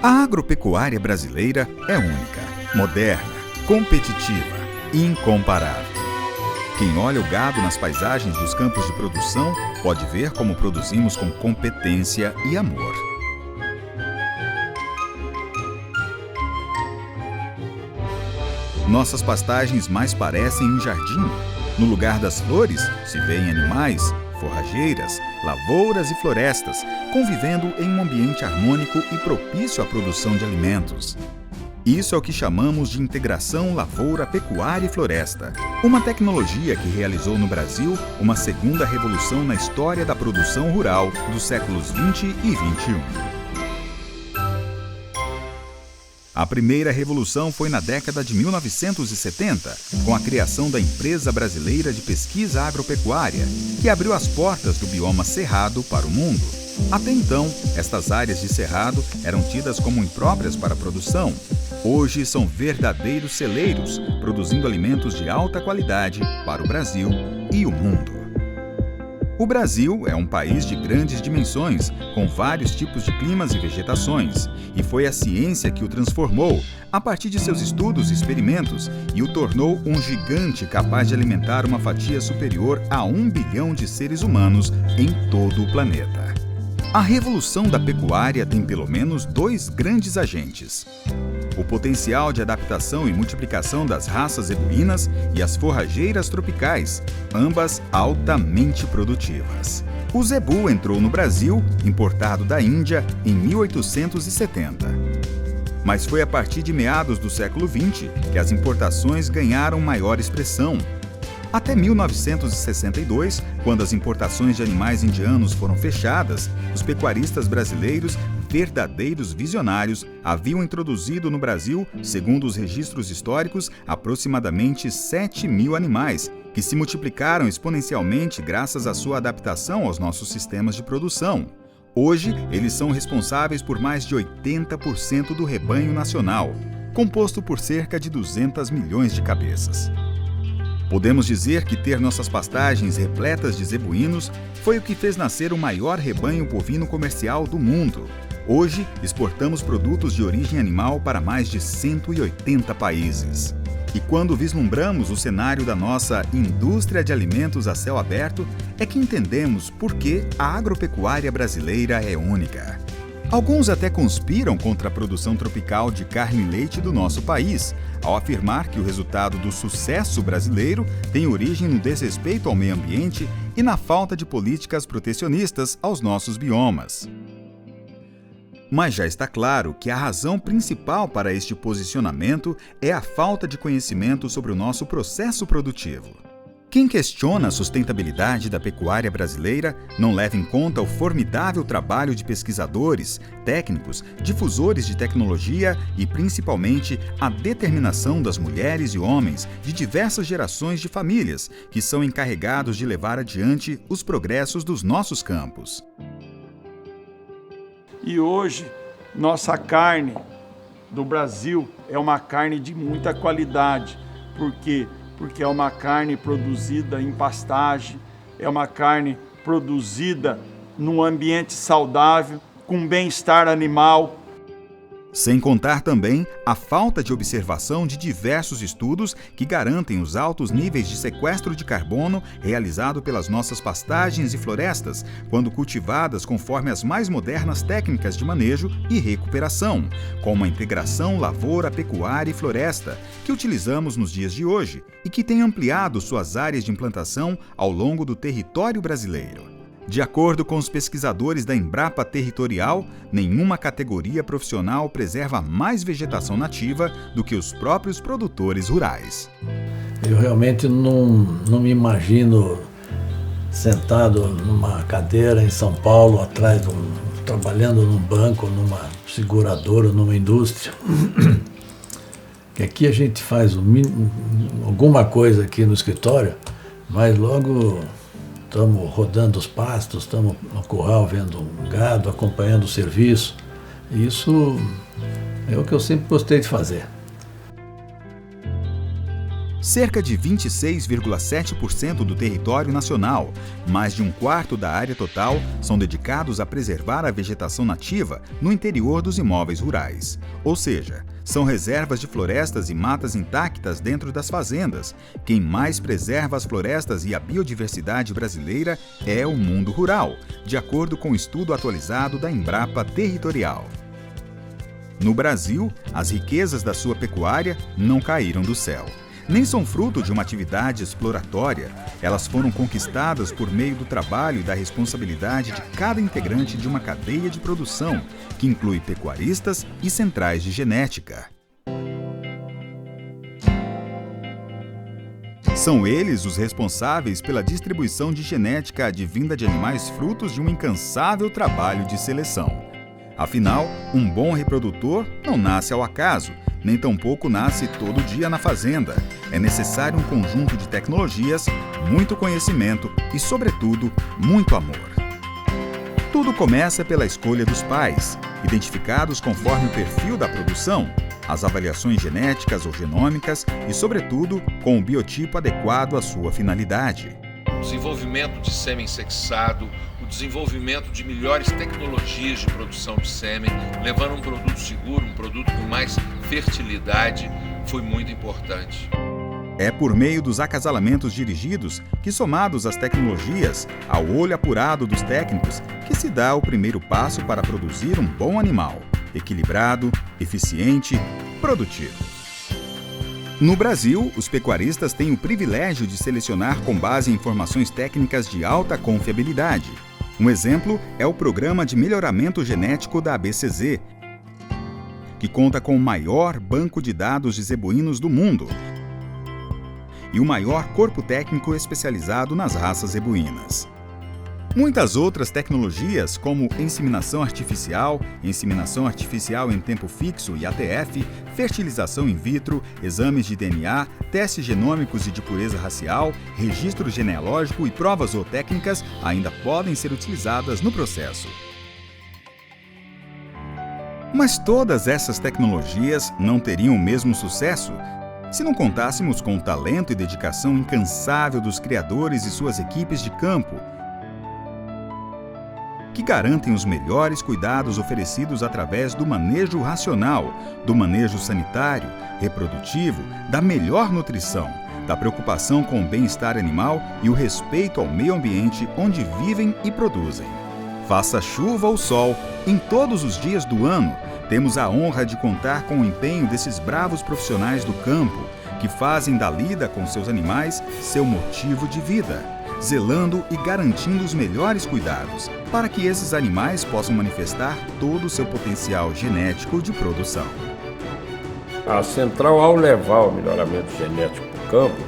A agropecuária brasileira é única, moderna, competitiva e incomparável. Quem olha o gado nas paisagens dos campos de produção pode ver como produzimos com competência e amor. Nossas pastagens mais parecem um jardim. No lugar das flores, se vêem animais, forrageiras, lavouras e florestas, convivendo em um ambiente harmônico e propício à produção de alimentos. Isso é o que chamamos de integração lavoura, pecuária e floresta, uma tecnologia que realizou no Brasil uma segunda revolução na história da produção rural dos séculos 20 e 21. A primeira revolução foi na década de 1970, com a criação da Empresa Brasileira de Pesquisa Agropecuária, que abriu as portas do bioma cerrado para o mundo. Até então, estas áreas de cerrado eram tidas como impróprias para a produção. Hoje são verdadeiros celeiros, produzindo alimentos de alta qualidade para o Brasil e o mundo. O Brasil é um país de grandes dimensões, com vários tipos de climas e vegetações, e foi a ciência que o transformou, a partir de seus estudos e experimentos, e o tornou um gigante capaz de alimentar uma fatia superior a 1 bilhão de seres humanos em todo o planeta. A revolução da pecuária tem pelo menos 2 grandes agentes: o potencial de adaptação e multiplicação das raças zebuínas e as forrageiras tropicais, ambas altamente produtivas. O zebu entrou no Brasil, importado da Índia, em 1870. Mas foi a partir de meados do século XX que as importações ganharam maior expressão. Até 1962, quando as importações de animais indianos foram fechadas, os pecuaristas brasileiros, verdadeiros visionários, haviam introduzido no Brasil, segundo os registros históricos, aproximadamente 7.000 animais, que se multiplicaram exponencialmente graças à sua adaptação aos nossos sistemas de produção. Hoje, eles são responsáveis por mais de 80% do rebanho nacional, composto por cerca de 200 milhões de cabeças. Podemos dizer que ter nossas pastagens repletas de zebuínos foi o que fez nascer o maior rebanho bovino comercial do mundo. Hoje, exportamos produtos de origem animal para mais de 180 países. E quando vislumbramos o cenário da nossa indústria de alimentos a céu aberto, é que entendemos por que a agropecuária brasileira é única. Alguns até conspiram contra a produção tropical de carne e leite do nosso país, ao afirmar que o resultado do sucesso brasileiro tem origem no desrespeito ao meio ambiente e na falta de políticas protecionistas aos nossos biomas. Mas já está claro que a razão principal para este posicionamento é a falta de conhecimento sobre o nosso processo produtivo. Quem questiona a sustentabilidade da pecuária brasileira não leva em conta o formidável trabalho de pesquisadores, técnicos, difusores de tecnologia e, principalmente, a determinação das mulheres e homens de diversas gerações de famílias que são encarregados de levar adiante os progressos dos nossos campos. E hoje, nossa carne do Brasil é uma carne de muita qualidade. Por quê? Porque é uma carne produzida em pastagem, é uma carne produzida num ambiente saudável, com bem-estar animal. Sem contar também a falta de observação de diversos estudos que garantem os altos níveis de sequestro de carbono realizado pelas nossas pastagens e florestas, quando cultivadas conforme as mais modernas técnicas de manejo e recuperação, como a integração lavoura, pecuária e floresta, que utilizamos nos dias de hoje e que tem ampliado suas áreas de implantação ao longo do território brasileiro. De acordo com os pesquisadores da Embrapa Territorial, nenhuma categoria profissional preserva mais vegetação nativa do que os próprios produtores rurais. Eu realmente não me imagino sentado numa cadeira em São Paulo, trabalhando num banco, numa seguradora, numa indústria. Que aqui a gente faz alguma coisa aqui no escritório, mas logo estamos rodando os pastos, estamos no curral vendo um gado, acompanhando o serviço. Isso é o que eu sempre gostei de fazer. Cerca de 26,7% do território nacional, mais de um quarto da área total, são dedicados a preservar a vegetação nativa no interior dos imóveis rurais. Ou seja, são reservas de florestas e matas intactas dentro das fazendas. Quem mais preserva as florestas e a biodiversidade brasileira é o mundo rural, de acordo com o estudo atualizado da Embrapa Territorial. No Brasil, as riquezas da sua pecuária não caíram do céu. Nem são fruto de uma atividade exploratória. Elas foram conquistadas por meio do trabalho e da responsabilidade de cada integrante de uma cadeia de produção, que inclui pecuaristas e centrais de genética. São eles os responsáveis pela distribuição de genética advinda de animais frutos de um incansável trabalho de seleção. Afinal, um bom reprodutor não nasce ao acaso, nem tampouco nasce todo dia na fazenda. É necessário um conjunto de tecnologias, muito conhecimento e, sobretudo, muito amor. Tudo começa pela escolha dos pais, identificados conforme o perfil da produção, as avaliações genéticas ou genômicas e, sobretudo, com o biotipo adequado à sua finalidade. O desenvolvimento de sêmen sexado, o desenvolvimento de melhores tecnologias de produção de sêmen, levando um produto seguro, um produto com mais fertilidade, foi muito importante. É por meio dos acasalamentos dirigidos que, somados às tecnologias, ao olho apurado dos técnicos, que se dá o primeiro passo para produzir um bom animal, equilibrado, eficiente, produtivo. No Brasil, os pecuaristas têm o privilégio de selecionar com base em informações técnicas de alta confiabilidade. Um exemplo é o Programa de Melhoramento Genético da ABCZ, que conta com o maior banco de dados de zebuínos do mundo e o maior corpo técnico especializado nas raças zebuínas. Muitas outras tecnologias, como inseminação artificial em tempo fixo e ATF, fertilização in vitro, exames de DNA, testes genômicos e de pureza racial, registro genealógico e provas zootécnicas ainda podem ser utilizadas no processo. Mas todas essas tecnologias não teriam o mesmo sucesso se não contássemos com o talento e dedicação incansável dos criadores e suas equipes de campo, que garantem os melhores cuidados oferecidos através do manejo racional, do manejo sanitário, reprodutivo, da melhor nutrição, da preocupação com o bem-estar animal e o respeito ao meio ambiente onde vivem e produzem. Faça chuva ou sol, em todos os dias do ano, temos a honra de contar com o empenho desses bravos profissionais do campo, que fazem da lida com seus animais seu motivo de vida, zelando e garantindo os melhores cuidados, para que esses animais possam manifestar todo o seu potencial genético de produção. A central, ao levar o melhoramento genético para o campo,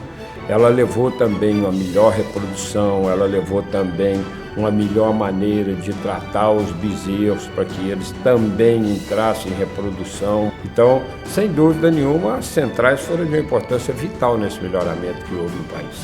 ela levou também uma melhor reprodução, ela levou também uma melhor maneira de tratar os bezerros para que eles também entrassem em reprodução. Então, sem dúvida nenhuma, as centrais foram de uma importância vital nesse melhoramento que houve no país.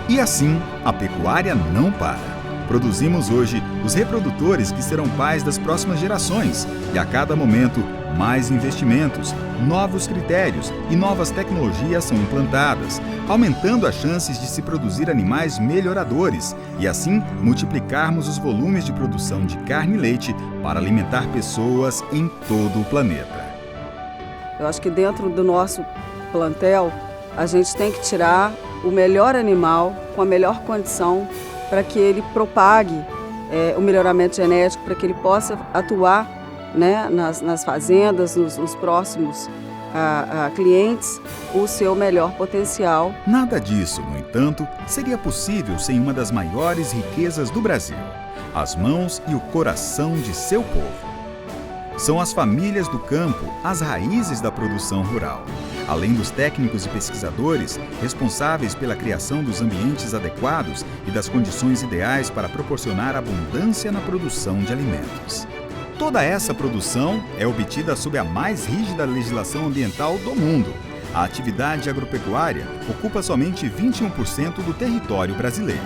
E assim, a pecuária não para. Produzimos hoje os reprodutores que serão pais das próximas gerações e a cada momento mais investimentos, novos critérios e novas tecnologias são implantadas, aumentando as chances de se produzir animais melhoradores e assim multiplicarmos os volumes de produção de carne e leite para alimentar pessoas em todo o planeta. Eu acho que dentro do nosso plantel a gente tem que tirar o melhor animal com a melhor condição para que ele propague o melhoramento genético, para que ele possa atuar, né, nas fazendas, nos próximos clientes, o seu melhor potencial. Nada disso, no entanto, seria possível sem uma das maiores riquezas do Brasil: as mãos e o coração de seu povo. São as famílias do campo, as raízes da produção rural. Além dos técnicos e pesquisadores responsáveis pela criação dos ambientes adequados e das condições ideais para proporcionar abundância na produção de alimentos. Toda essa produção é obtida sob a mais rígida legislação ambiental do mundo. A atividade agropecuária ocupa somente 21% do território brasileiro.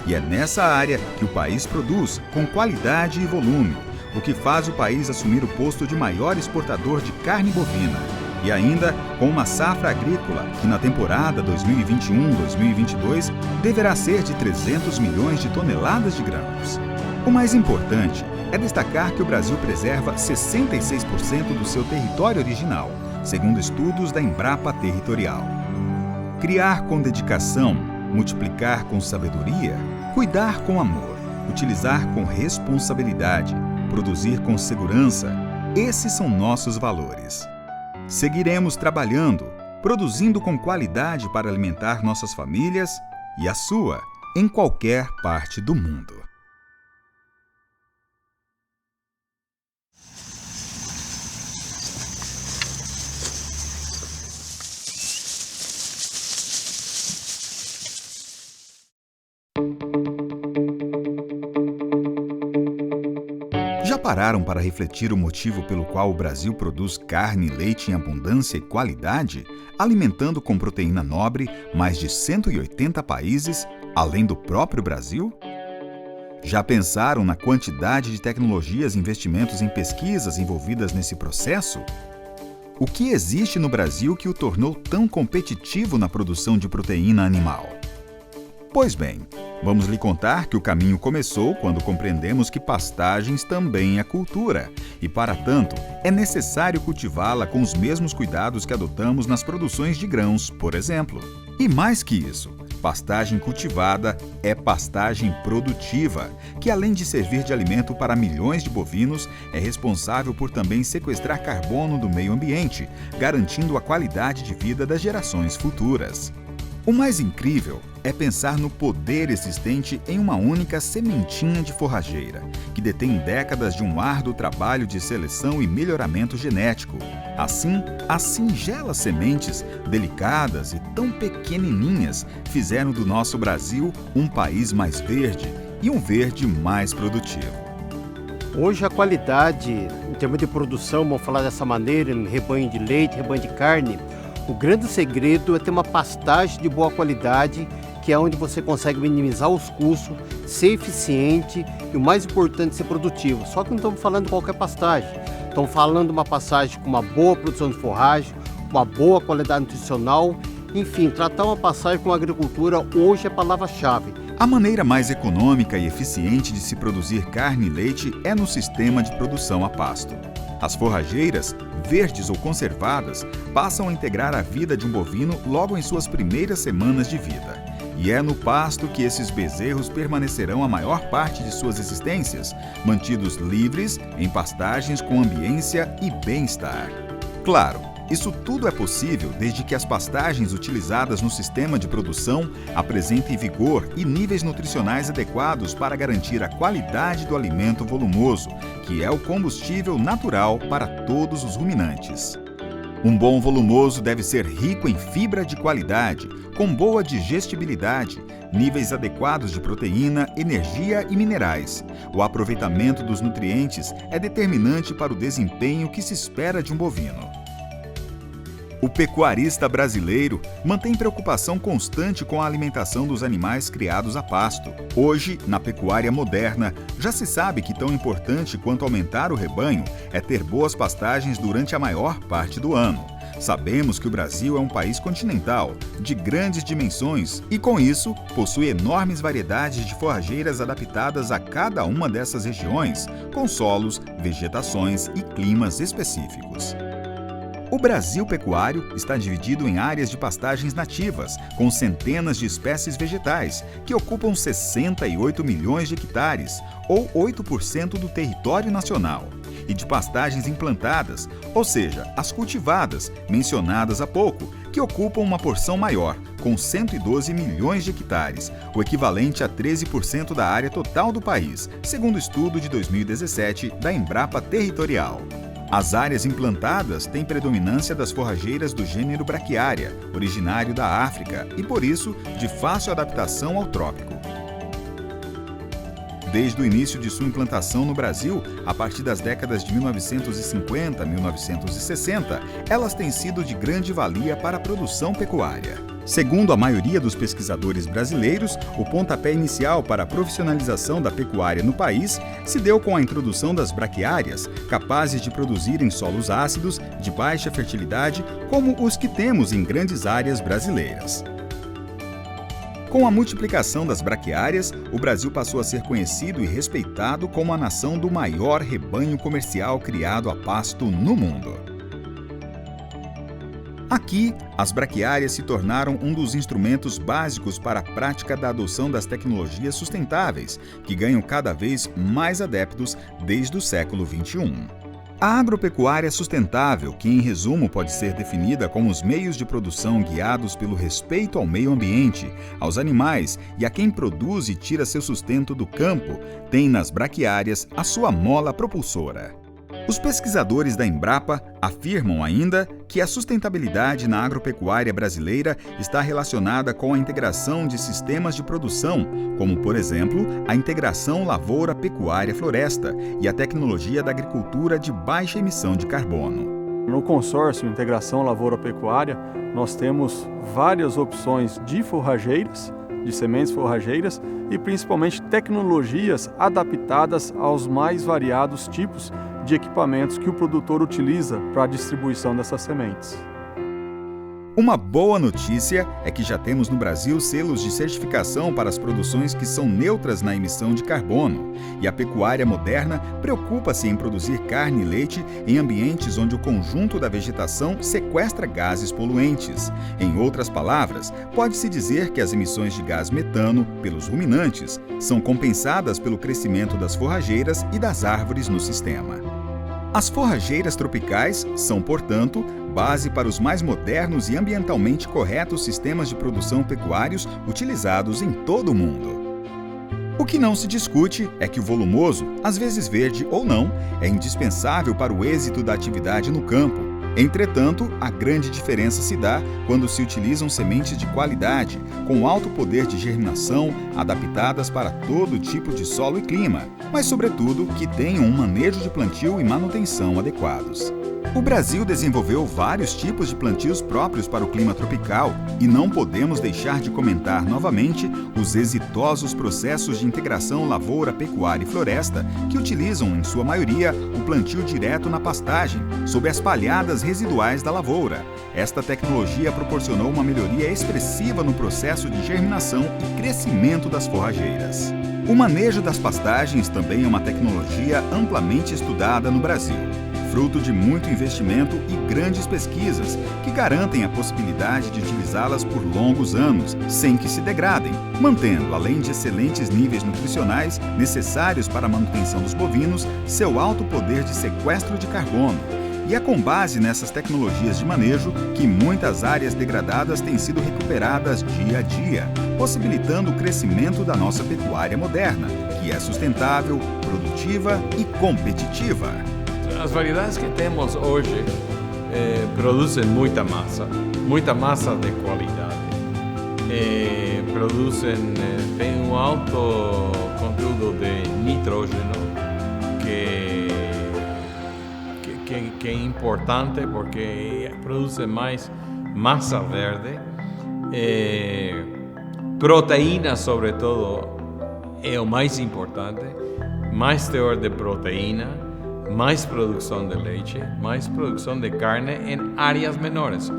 E é nessa área que o país produz com qualidade e volume, o que faz o país assumir o posto de maior exportador de carne bovina. E ainda com uma safra agrícola que na temporada 2021-2022 deverá ser de 300 milhões de toneladas de grãos. O mais importante é destacar que o Brasil preserva 66% do seu território original, segundo estudos da Embrapa Territorial. Criar com dedicação, multiplicar com sabedoria, cuidar com amor, utilizar com responsabilidade, produzir com segurança, esses são nossos valores. Seguiremos trabalhando, produzindo com qualidade para alimentar nossas famílias e a sua, em qualquer parte do mundo. Já pararam para refletir o motivo pelo qual o Brasil produz carne e leite em abundância e qualidade, alimentando com proteína nobre mais de 180 países, além do próprio Brasil? Já pensaram na quantidade de tecnologias e investimentos em pesquisas envolvidas nesse processo? O que existe no Brasil que o tornou tão competitivo na produção de proteína animal? Pois bem, vamos lhe contar que o caminho começou quando compreendemos que pastagens também é cultura e, para tanto, é necessário cultivá-la com os mesmos cuidados que adotamos nas produções de grãos, por exemplo. E mais que isso, pastagem cultivada é pastagem produtiva, que além de servir de alimento para milhões de bovinos, é responsável por também sequestrar carbono do meio ambiente, garantindo a qualidade de vida das gerações futuras. O mais incrível é pensar no poder existente em uma única sementinha de forrageira, que detém décadas de um árduo trabalho de seleção e melhoramento genético. Assim, as singelas sementes, delicadas e tão pequenininhas, fizeram do nosso Brasil um país mais verde e um verde mais produtivo. Hoje a qualidade, em termos de produção, vamos falar dessa maneira, em rebanho de leite, rebanho de carne, o grande segredo é ter uma pastagem de boa qualidade, que é onde você consegue minimizar os custos, ser eficiente e o mais importante, ser produtivo. Só que não estamos falando de qualquer pastagem, estamos falando de uma pastagem com uma boa produção de forragem, uma boa qualidade nutricional, enfim, tratar uma pastagem com a agricultura hoje é a palavra-chave. A maneira mais econômica e eficiente de se produzir carne e leite é no sistema de produção a pasto. As forrageiras, verdes ou conservadas, passam a integrar a vida de um bovino logo em suas primeiras semanas de vida. E é no pasto que esses bezerros permanecerão a maior parte de suas existências, mantidos livres em pastagens com ambiência e bem-estar. Claro, isso tudo é possível desde que as pastagens utilizadas no sistema de produção apresentem vigor e níveis nutricionais adequados para garantir a qualidade do alimento volumoso, que é o combustível natural para todos os ruminantes. Um bom volumoso deve ser rico em fibra de qualidade, com boa digestibilidade, níveis adequados de proteína, energia e minerais. O aproveitamento dos nutrientes é determinante para o desempenho que se espera de um bovino. O pecuarista brasileiro mantém preocupação constante com a alimentação dos animais criados a pasto. Hoje, na pecuária moderna, já se sabe que tão importante quanto aumentar o rebanho é ter boas pastagens durante a maior parte do ano. Sabemos que o Brasil é um país continental, de grandes dimensões e, com isso, possui enormes variedades de forrageiras adaptadas a cada uma dessas regiões, com solos, vegetações e climas específicos. O Brasil pecuário está dividido em áreas de pastagens nativas, com centenas de espécies vegetais, que ocupam 68 milhões de hectares, ou 8% do território nacional, e de pastagens implantadas, ou seja, as cultivadas, mencionadas há pouco, que ocupam uma porção maior, com 112 milhões de hectares, o equivalente a 13% da área total do país, segundo o estudo de 2017 da Embrapa Territorial. As áreas implantadas têm predominância das forrageiras do gênero Braquiária, originário da África e, por isso, de fácil adaptação ao trópico. Desde o início de sua implantação no Brasil, a partir das décadas de 1950 e 1960, elas têm sido de grande valia para a produção pecuária. Segundo a maioria dos pesquisadores brasileiros, o pontapé inicial para a profissionalização da pecuária no país se deu com a introdução das braquiárias, capazes de produzir em solos ácidos, de baixa fertilidade, como os que temos em grandes áreas brasileiras. Com a multiplicação das braquiárias, o Brasil passou a ser conhecido e respeitado como a nação do maior rebanho comercial criado a pasto no mundo. Aqui, as braquiárias se tornaram um dos instrumentos básicos para a prática da adoção das tecnologias sustentáveis, que ganham cada vez mais adeptos desde o século XXI. A agropecuária sustentável, que em resumo pode ser definida como os meios de produção guiados pelo respeito ao meio ambiente, aos animais e a quem produz e tira seu sustento do campo, tem nas braquiárias a sua mola propulsora. Os pesquisadores da Embrapa afirmam ainda que a sustentabilidade na agropecuária brasileira está relacionada com a integração de sistemas de produção, como, por exemplo, a integração lavoura-pecuária-floresta e a tecnologia da agricultura de baixa emissão de carbono. No consórcio Integração Lavoura-Pecuária, nós temos várias opções de forrageiras, de sementes forrageiras e principalmente tecnologias adaptadas aos mais variados tipos de equipamentos que o produtor utiliza para a distribuição dessas sementes. Uma boa notícia é que já temos no Brasil selos de certificação para as produções que são neutras na emissão de carbono, e a pecuária moderna preocupa-se em produzir carne e leite em ambientes onde o conjunto da vegetação sequestra gases poluentes. Em outras palavras, pode-se dizer que as emissões de gás metano pelos ruminantes são compensadas pelo crescimento das forrageiras e das árvores no sistema. As forrageiras tropicais são, portanto, base para os mais modernos e ambientalmente corretos sistemas de produção pecuários utilizados em todo o mundo. O que não se discute é que o volumoso, às vezes verde ou não, é indispensável para o êxito da atividade no campo. Entretanto, a grande diferença se dá quando se utilizam sementes de qualidade, com alto poder de germinação, adaptadas para todo tipo de solo e clima, mas, sobretudo, que tenham um manejo de plantio e manutenção adequados. O Brasil desenvolveu vários tipos de plantios próprios para o clima tropical e não podemos deixar de comentar novamente os exitosos processos de integração lavoura, pecuária e floresta que utilizam, em sua maioria, o plantio direto na pastagem, sob as palhadas residuais da lavoura. Esta tecnologia proporcionou uma melhoria expressiva no processo de germinação e crescimento das forrageiras. O manejo das pastagens também é uma tecnologia amplamente estudada no Brasil, fruto de muito investimento e grandes pesquisas que garantem a possibilidade de utilizá-las por longos anos, sem que se degradem, mantendo, além de excelentes níveis nutricionais necessários para a manutenção dos bovinos, seu alto poder de sequestro de carbono. E é com base nessas tecnologias de manejo que muitas áreas degradadas têm sido recuperadas dia a dia, possibilitando o crescimento da nossa pecuária moderna, que é sustentável, produtiva e competitiva. As variedades que temos hoje produzem muita massa de qualidade. Tem um alto conteúdo de nitrógeno que é importante porque produz mais massa verde. Proteína, sobretudo, é o mais importante. Mais teor de proteína, mais produção de leite, mais produção de carne em áreas menores.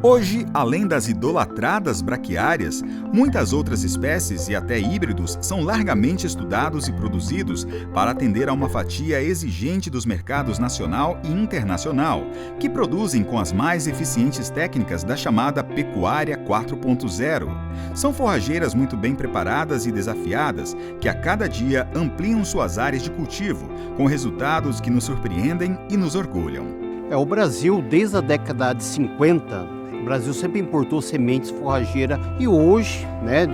Hoje, além das idolatradas braquiárias, muitas outras espécies e até híbridos são largamente estudados e produzidos para atender a uma fatia exigente dos mercados nacional e internacional, que produzem com as mais eficientes técnicas da chamada Pecuária 4.0. São forrageiras muito bem preparadas e desafiadas, que a cada dia ampliam suas áreas de cultivo, com resultados que nos surpreendem e nos orgulham. O Brasil, desde a década de 50, o Brasil sempre importou sementes forrageiras e hoje,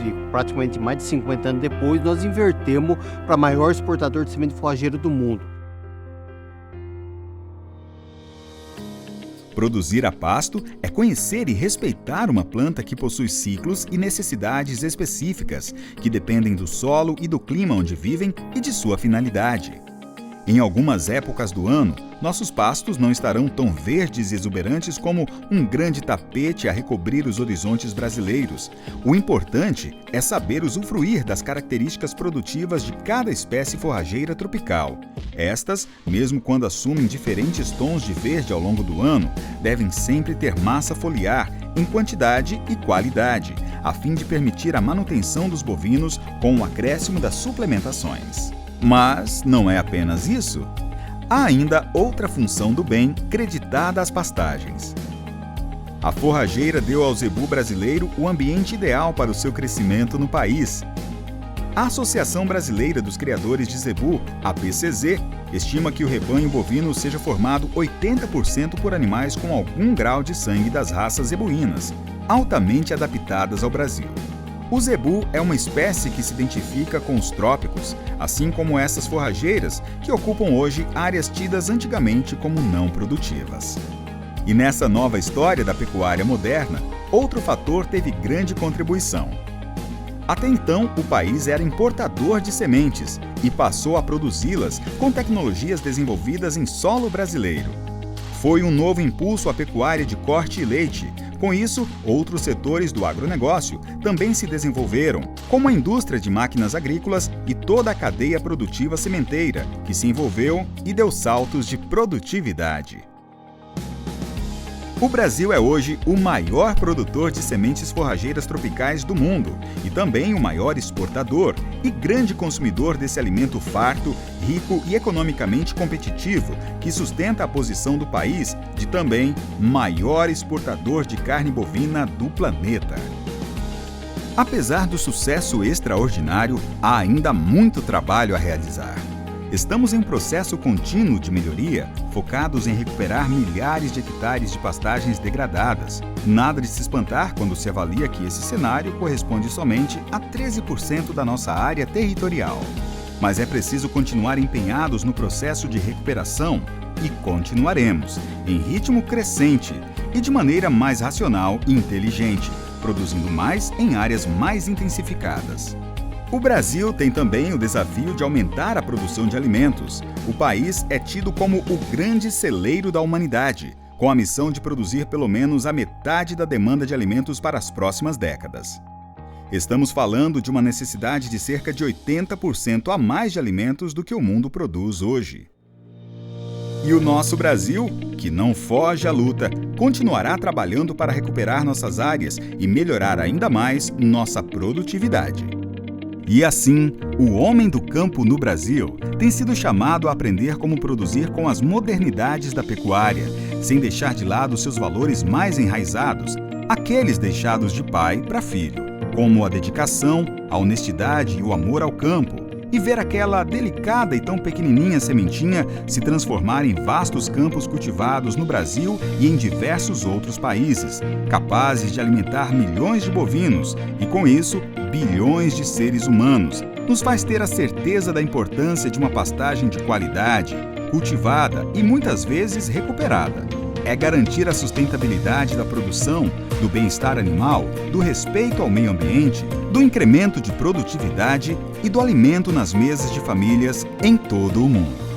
de praticamente mais de 50 anos depois, nós invertemos para o maior exportador de semente forrageira do mundo. Produzir a pasto é conhecer e respeitar uma planta que possui ciclos e necessidades específicas, que dependem do solo e do clima onde vivem e de sua finalidade. Em algumas épocas do ano, nossos pastos não estarão tão verdes e exuberantes como um grande tapete a recobrir os horizontes brasileiros. O importante é saber usufruir das características produtivas de cada espécie forrageira tropical. Estas, mesmo quando assumem diferentes tons de verde ao longo do ano, devem sempre ter massa foliar em quantidade e qualidade, a fim de permitir a manutenção dos bovinos com o acréscimo das suplementações. Mas não é apenas isso. Há ainda outra função do bem creditada às pastagens. A forrageira deu ao zebu brasileiro o ambiente ideal para o seu crescimento no país. A Associação Brasileira dos Criadores de Zebu, ABCZ, estima que o rebanho bovino seja formado 80% por animais com algum grau de sangue das raças zebuínas, altamente adaptadas ao Brasil. O zebu é uma espécie que se identifica com os trópicos, assim como essas forrageiras que ocupam hoje áreas tidas antigamente como não produtivas. E nessa nova história da pecuária moderna, outro fator teve grande contribuição. Até então, o país era importador de sementes e passou a produzi-las com tecnologias desenvolvidas em solo brasileiro. Foi um novo impulso à pecuária de corte e leite. Com isso, outros setores do agronegócio também se desenvolveram, como a indústria de máquinas agrícolas e toda a cadeia produtiva sementeira, que se envolveu e deu saltos de produtividade. O Brasil é hoje o maior produtor de sementes forrageiras tropicais do mundo e também o maior exportador e grande consumidor desse alimento farto, rico e economicamente competitivo, que sustenta a posição do país de também maior exportador de carne bovina do planeta. Apesar do sucesso extraordinário, há ainda muito trabalho a realizar. Estamos em um processo contínuo de melhoria, focados em recuperar milhares de hectares de pastagens degradadas. Nada de se espantar quando se avalia que esse cenário corresponde somente a 13% da nossa área territorial. Mas é preciso continuar empenhados no processo de recuperação e continuaremos, em ritmo crescente e de maneira mais racional e inteligente, produzindo mais em áreas mais intensificadas. O Brasil tem também o desafio de aumentar a produção de alimentos. O país é tido como o grande celeiro da humanidade, com a missão de produzir pelo menos a metade da demanda de alimentos para as próximas décadas. Estamos falando de uma necessidade de cerca de 80% a mais de alimentos do que o mundo produz hoje. E o nosso Brasil, que não foge à luta, continuará trabalhando para recuperar nossas áreas e melhorar ainda mais nossa produtividade. E assim, o homem do campo no Brasil tem sido chamado a aprender como produzir com as modernidades da pecuária, sem deixar de lado seus valores mais enraizados, aqueles deixados de pai para filho, como a dedicação, a honestidade e o amor ao campo, e ver aquela delicada e tão pequenininha sementinha se transformar em vastos campos cultivados no Brasil e em diversos outros países, capazes de alimentar milhões de bovinos e, com isso, bilhões de seres humanos, nos faz ter a certeza da importância de uma pastagem de qualidade, cultivada e muitas vezes recuperada. É garantir a sustentabilidade da produção, do bem-estar animal, do respeito ao meio ambiente, do incremento de produtividade e do alimento nas mesas de famílias em todo o mundo.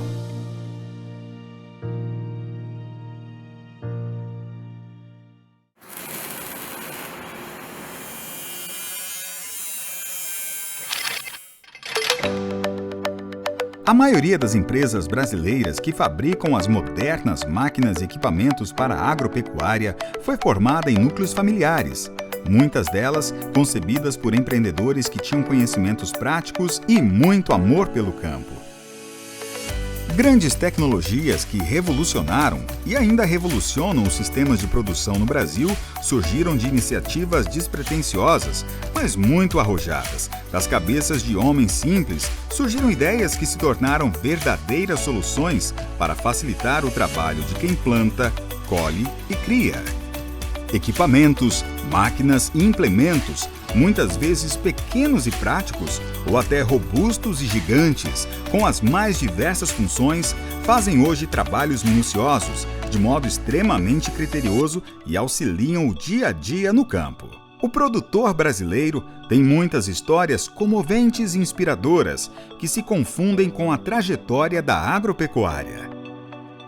A maioria das empresas brasileiras que fabricam as modernas máquinas e equipamentos para a agropecuária foi formada em núcleos familiares, muitas delas concebidas por empreendedores que tinham conhecimentos práticos e muito amor pelo campo. Grandes tecnologias que revolucionaram e ainda revolucionam os sistemas de produção no Brasil surgiram de iniciativas despretensiosas, mas muito arrojadas. Das cabeças de homens simples, surgiram ideias que se tornaram verdadeiras soluções para facilitar o trabalho de quem planta, colhe e cria. Equipamentos, máquinas e implementos muitas vezes pequenos e práticos, ou até robustos e gigantes, com as mais diversas funções, fazem hoje trabalhos minuciosos, de modo extremamente criterioso e auxiliam o dia a dia no campo. O produtor brasileiro tem muitas histórias comoventes e inspiradoras que se confundem com a trajetória da agropecuária.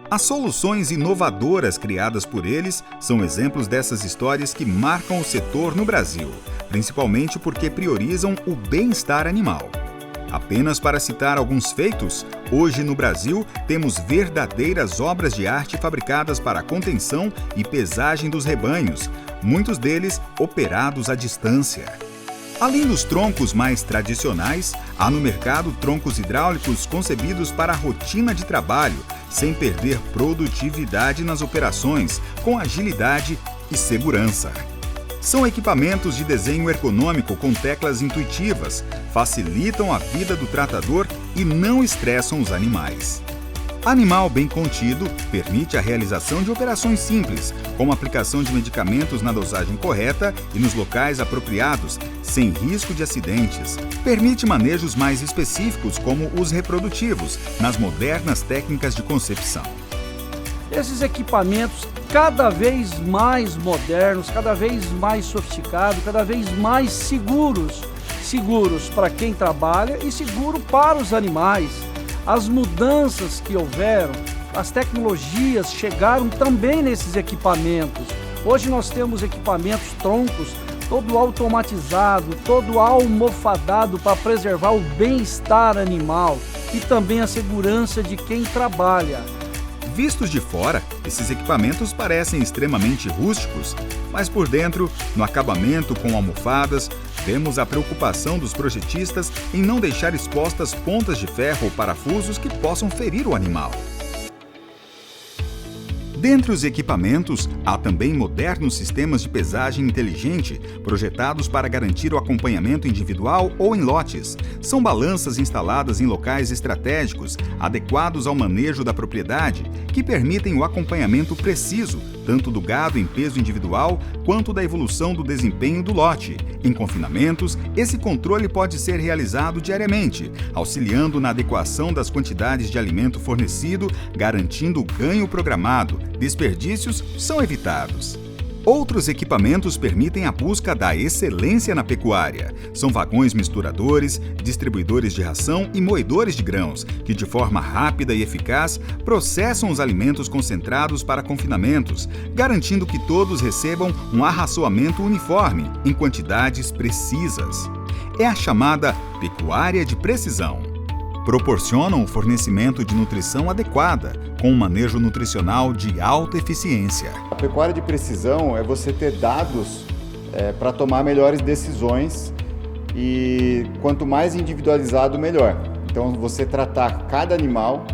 As soluções inovadoras criadas por eles são exemplos dessas histórias que marcam o setor no Brasil, principalmente porque priorizam o bem-estar animal. Apenas para citar alguns feitos, hoje no Brasil temos verdadeiras obras de arte fabricadas para a contenção e pesagem dos rebanhos, muitos deles operados à distância. Além dos troncos mais tradicionais, há no mercado troncos hidráulicos concebidos para a rotina de trabalho, sem perder produtividade nas operações, com agilidade e segurança. São equipamentos de desenho ergonômico com teclas intuitivas, facilitam a vida do tratador e não estressam os animais. Animal bem contido permite a realização de operações simples, como a aplicação de medicamentos na dosagem correta e nos locais apropriados, sem risco de acidentes. Permite manejos mais específicos, como os reprodutivos, nas modernas técnicas de concepção. Esses equipamentos cada vez mais modernos, cada vez mais sofisticados, cada vez mais seguros para quem trabalha e seguro para os animais. As mudanças que houveram, as tecnologias chegaram também nesses equipamentos. Hoje nós temos equipamentos troncos, todo automatizado, todo almofadado para preservar o bem-estar animal e também a segurança de quem trabalha. Vistos de fora, esses equipamentos parecem extremamente rústicos, mas por dentro, no acabamento com almofadas, vemos a preocupação dos projetistas em não deixar expostas pontas de ferro ou parafusos que possam ferir o animal. Dentre os equipamentos, há também modernos sistemas de pesagem inteligente, projetados para garantir o acompanhamento individual ou em lotes. São balanças instaladas em locais estratégicos, adequados ao manejo da propriedade, que permitem o acompanhamento preciso, tanto do gado em peso individual, quanto da evolução do desempenho do lote. Em confinamentos, esse controle pode ser realizado diariamente, auxiliando na adequação das quantidades de alimento fornecido, garantindo o ganho programado. Desperdícios são evitados. Outros equipamentos permitem a busca da excelência na pecuária. São vagões misturadores, distribuidores de ração e moedores de grãos, que de forma rápida e eficaz processam os alimentos concentrados para confinamentos, garantindo que todos recebam um arraçoamento uniforme, em quantidades precisas. É a chamada pecuária de precisão. Proporcionam o fornecimento de nutrição adequada, com um manejo nutricional de alta eficiência. A pecuária de precisão é você ter dados para tomar melhores decisões e quanto mais individualizado, melhor. Então, você tratar cada animal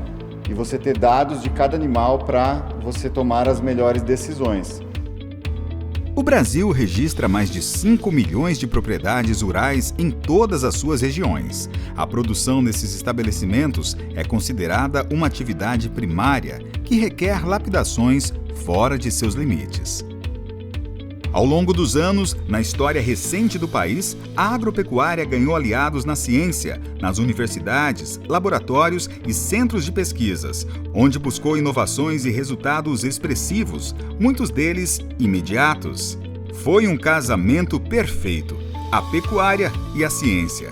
e você ter dados de cada animal para você tomar as melhores decisões. O Brasil registra mais de 5 milhões de propriedades rurais em todas as suas regiões. A produção nesses estabelecimentos é considerada uma atividade primária que requer lapidações fora de seus limites. Ao longo dos anos, na história recente do país, a agropecuária ganhou aliados na ciência, nas universidades, laboratórios e centros de pesquisas, onde buscou inovações e resultados expressivos, muitos deles imediatos. Foi um casamento perfeito, a pecuária e a ciência.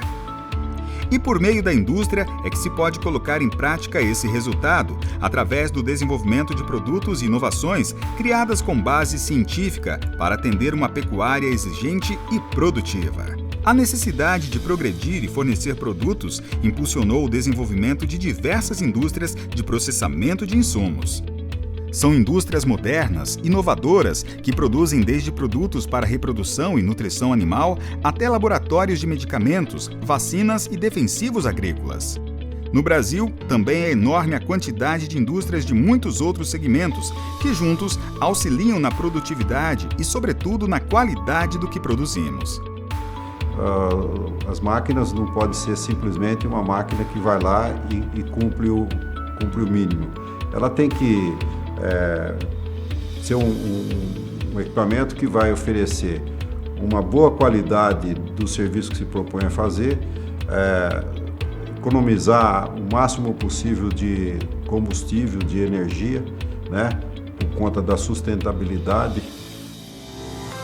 E por meio da indústria é que se pode colocar em prática esse resultado, através do desenvolvimento de produtos e inovações criadas com base científica para atender uma pecuária exigente e produtiva. A necessidade de progredir e fornecer produtos impulsionou o desenvolvimento de diversas indústrias de processamento de insumos. São indústrias modernas, inovadoras, que produzem desde produtos para reprodução e nutrição animal até laboratórios de medicamentos, vacinas e defensivos agrícolas. No Brasil, também é enorme a quantidade de indústrias de muitos outros segmentos, que juntos auxiliam na produtividade e, sobretudo, na qualidade do que produzimos. As máquinas não podem ser simplesmente uma máquina que vai lá e cumpre o mínimo. Ela tem que ser um equipamento que vai oferecer uma boa qualidade do serviço que se propõe a fazer, economizar o máximo possível de combustível, de energia, né, por conta da sustentabilidade.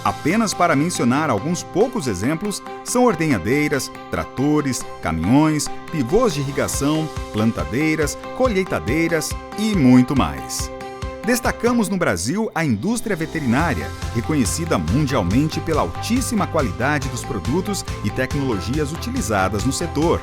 Apenas para mencionar alguns poucos exemplos, são ordenhadeiras, tratores, caminhões, pivôs de irrigação, plantadeiras, colheitadeiras e muito mais. Destacamos no Brasil a indústria veterinária, reconhecida mundialmente pela altíssima qualidade dos produtos e tecnologias utilizadas no setor.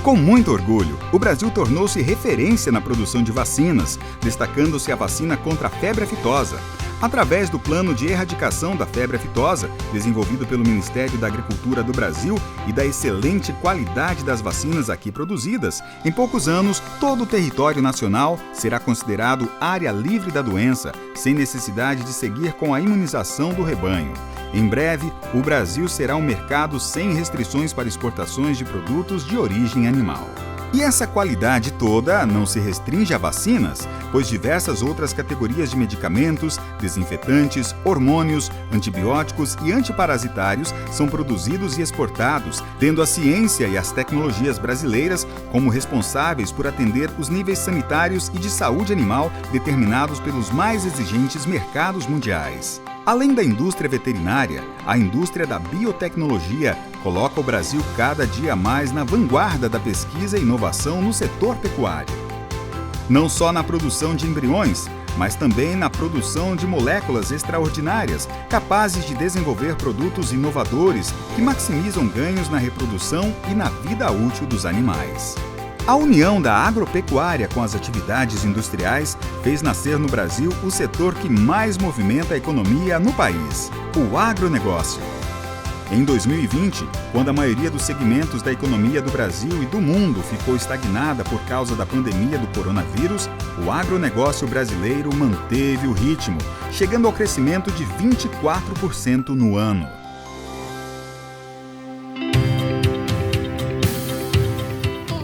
Com muito orgulho, o Brasil tornou-se referência na produção de vacinas, destacando-se a vacina contra a febre aftosa. Através do Plano de Erradicação da Febre Aftosa, desenvolvido pelo Ministério da Agricultura do Brasil, e da excelente qualidade das vacinas aqui produzidas, em poucos anos, todo o território nacional será considerado área livre da doença, sem necessidade de seguir com a imunização do rebanho. Em breve, o Brasil será um mercado sem restrições para exportações de produtos de origem animal. E essa qualidade toda não se restringe a vacinas, pois diversas outras categorias de medicamentos, desinfetantes, hormônios, antibióticos e antiparasitários são produzidos e exportados, tendo a ciência e as tecnologias brasileiras como responsáveis por atender os níveis sanitários e de saúde animal determinados pelos mais exigentes mercados mundiais. Além da indústria veterinária, a indústria da biotecnologia coloca o Brasil cada dia mais na vanguarda da pesquisa e inovação no setor pecuário. Não só na produção de embriões, mas também na produção de moléculas extraordinárias, capazes de desenvolver produtos inovadores que maximizam ganhos na reprodução e na vida útil dos animais. A união da agropecuária com as atividades industriais fez nascer no Brasil o setor que mais movimenta a economia no país, o agronegócio. Em 2020, quando a maioria dos segmentos da economia do Brasil e do mundo ficou estagnada por causa da pandemia do coronavírus, o agronegócio brasileiro manteve o ritmo, chegando ao crescimento de 24% no ano.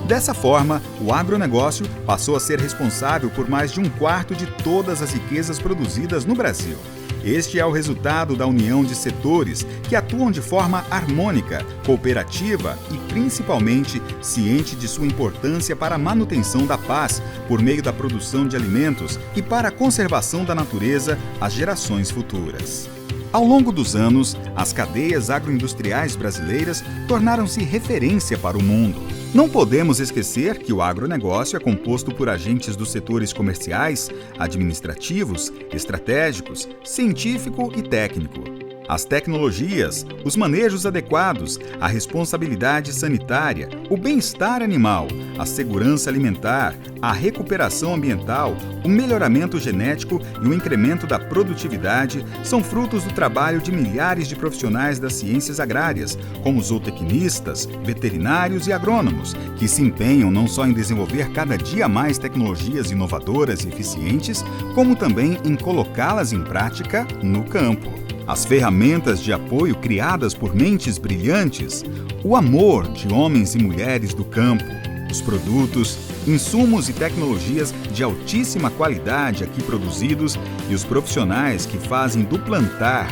Dessa forma, o agronegócio passou a ser responsável por mais de 1/4 de todas as riquezas produzidas no Brasil. Este é o resultado da união de setores que atuam de forma harmônica, cooperativa e, principalmente, ciente de sua importância para a manutenção da paz por meio da produção de alimentos e para a conservação da natureza às gerações futuras. Ao longo dos anos, as cadeias agroindustriais brasileiras tornaram-se referência para o mundo. Não podemos esquecer que o agronegócio é composto por agentes dos setores comerciais, administrativos, estratégicos, científico e técnico. As tecnologias, os manejos adequados, a responsabilidade sanitária, o bem-estar animal, a segurança alimentar, a recuperação ambiental, o melhoramento genético e o incremento da produtividade são frutos do trabalho de milhares de profissionais das ciências agrárias, como zootecnistas, veterinários e agrônomos, que se empenham não só em desenvolver cada dia mais tecnologias inovadoras e eficientes, como também em colocá-las em prática no campo. As ferramentas de apoio criadas por mentes brilhantes, o amor de homens e mulheres do campo, os produtos, insumos e tecnologias de altíssima qualidade aqui produzidos e os profissionais que fazem do plantar,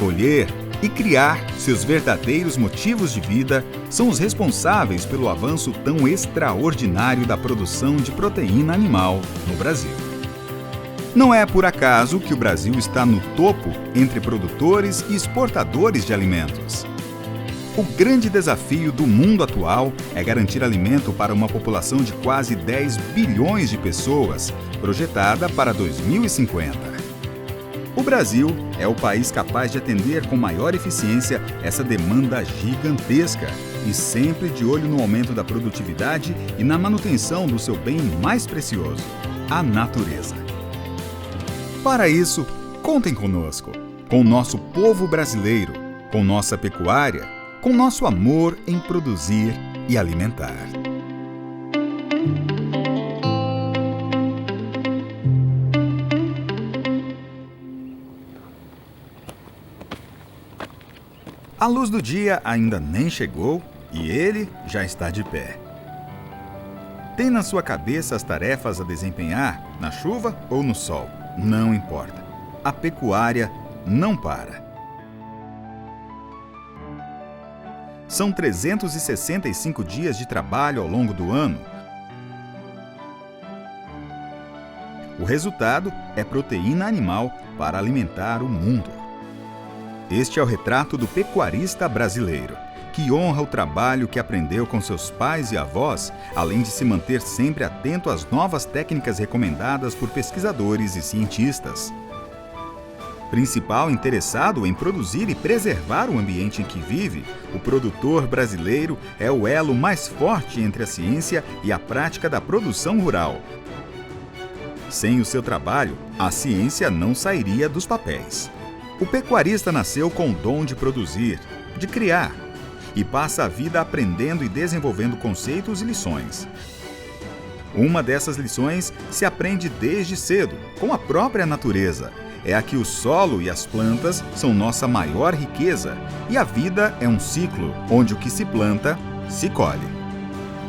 colher e criar seus verdadeiros motivos de vida são os responsáveis pelo avanço tão extraordinário da produção de proteína animal no Brasil. Não é por acaso que o Brasil está no topo entre produtores e exportadores de alimentos. O grande desafio do mundo atual é garantir alimento para uma população de quase 10 bilhões de pessoas, projetada para 2050. O Brasil é o país capaz de atender com maior eficiência essa demanda gigantesca e sempre de olho no aumento da produtividade e na manutenção do seu bem mais precioso, a natureza. Para isso, contem conosco, com o nosso povo brasileiro, com nossa pecuária, com nosso amor em produzir e alimentar. A luz do dia ainda nem chegou e ele já está de pé. Tem na sua cabeça as tarefas a desempenhar, na chuva ou no sol? Não importa. A pecuária não para. São 365 dias de trabalho ao longo do ano. O resultado é proteína animal para alimentar o mundo. Este é o retrato do pecuarista brasileiro, que honra o trabalho que aprendeu com seus pais e avós, além de se manter sempre atento às novas técnicas recomendadas por pesquisadores e cientistas. Principal interessado em produzir e preservar o ambiente em que vive, o produtor brasileiro é o elo mais forte entre a ciência e a prática da produção rural. Sem o seu trabalho, a ciência não sairia dos papéis. O pecuarista nasceu com o dom de produzir, de criar, e passa a vida aprendendo e desenvolvendo conceitos e lições. Uma dessas lições se aprende desde cedo, com a própria natureza. É a que o solo e as plantas são nossa maior riqueza, e a vida é um ciclo, onde o que se planta, se colhe.